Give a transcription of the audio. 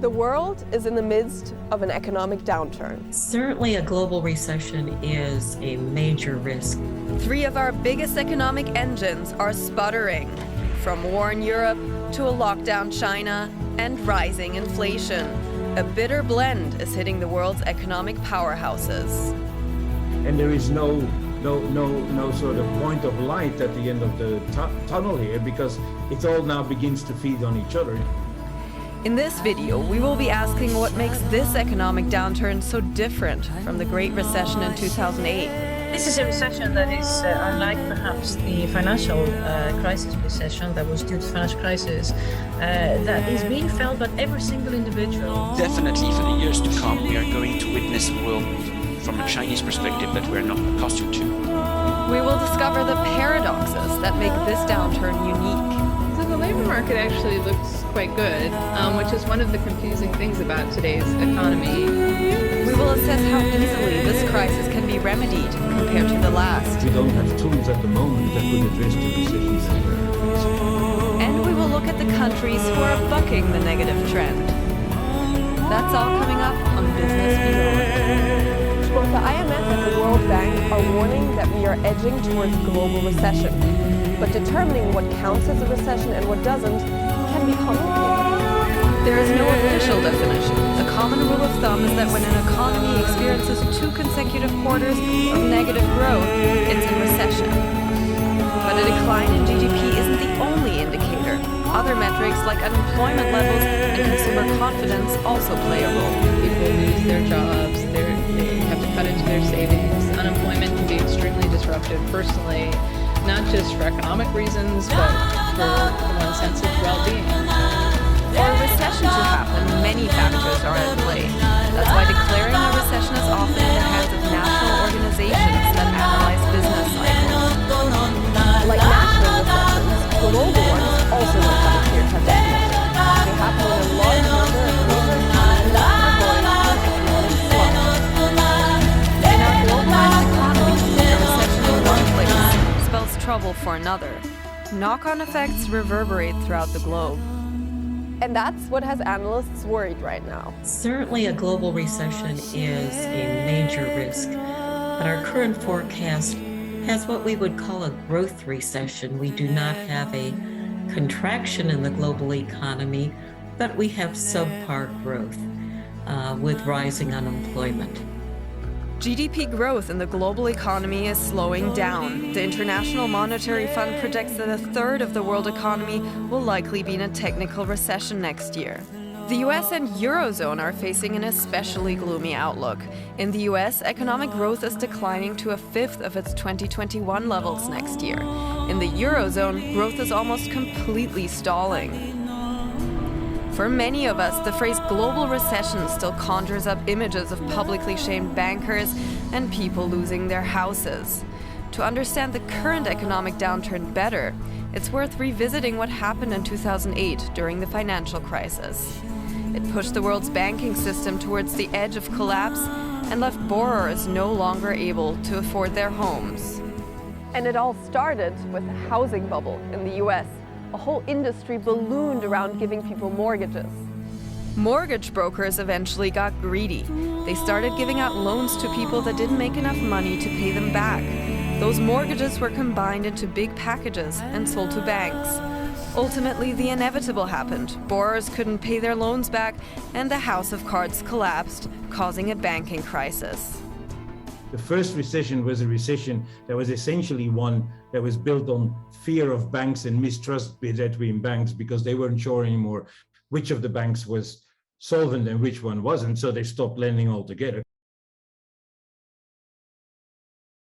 The world is in the midst of an economic downturn. Certainly a global recession is a major risk. Three of our biggest economic engines are sputtering, from war in Europe to a lockdown China and rising inflation. A bitter blend is hitting the world's economic powerhouses. And there is no sort of point of light at the end of the tunnel here, because it all now begins to feed on each other. In this video, we will be asking what makes this economic downturn so different from the Great Recession in 2008. This is a recession that is unlike perhaps the financial crisis recession that was due to financial crisis, that is being felt by every single individual. Definitely for the years to come, we are going to witness a world from a Chinese perspective that we are not accustomed to. We will discover the paradoxes that make this downturn unique. So the labor market actually looks quite good, which is one of the confusing things about today's economy. We will assess how easily this crisis can be remedied compared to the last. We don't have tools at the moment that would address the recessions that we're facing. And we will look at the countries who are bucking the negative trend. That's all coming up on Business Beyond. Both the IMF and the World Bank are warning that we are edging towards global recession. But determining what counts as a recession and what doesn't can be complicated. There is no official definition. A common rule of thumb is that when an economy experiences 2 consecutive quarters of negative growth, it's in recession. But a decline in GDP isn't the only indicator. Other metrics like unemployment levels and consumer confidence also play a role. People lose their jobs, they have to cut into their savings. Unemployment can be extremely disruptive personally, not just for economic reasons, but for one's sense of well-being. For a recession to happen, many factors are at play. That's why declaring a recession is often in the hands of national organizations that analyze business cycles. Like national recessions, global ones also don't have a clear cut definition. They happen when a large number of major economies are going through an economic slump. In our globalized economy, a recession in one place spells trouble for another. Knock-on effects reverberate throughout the globe. And that's what has analysts worried right now. Certainly a global recession is a major risk, but our current forecast has what we would call a growth recession. We do not have a contraction in the global economy, but we have subpar growth with rising unemployment. GDP growth in the global economy is slowing down. The International Monetary Fund projects that a third of the world economy will likely be in a technical recession next year. The US and Eurozone are facing an especially gloomy outlook. In the US, economic growth is declining to a fifth of its 2021 levels next year. In the Eurozone, growth is almost completely stalling. For many of us, the phrase global recession still conjures up images of publicly shamed bankers and people losing their houses. To understand the current economic downturn better, it's worth revisiting what happened in 2008 during the financial crisis. It pushed the world's banking system towards the edge of collapse and left borrowers no longer able to afford their homes. And it all started with the housing bubble in the US. A whole industry ballooned around giving people mortgages. Mortgage brokers eventually got greedy. They started giving out loans to people that didn't make enough money to pay them back. Those mortgages were combined into big packages and sold to banks. Ultimately, the inevitable happened. Borrowers couldn't pay their loans back, and the house of cards collapsed, causing a banking crisis. The first recession was a recession that was essentially one that was built on fear of banks and mistrust between banks, because they weren't sure anymore which of the banks was solvent and which one wasn't, so they stopped lending altogether.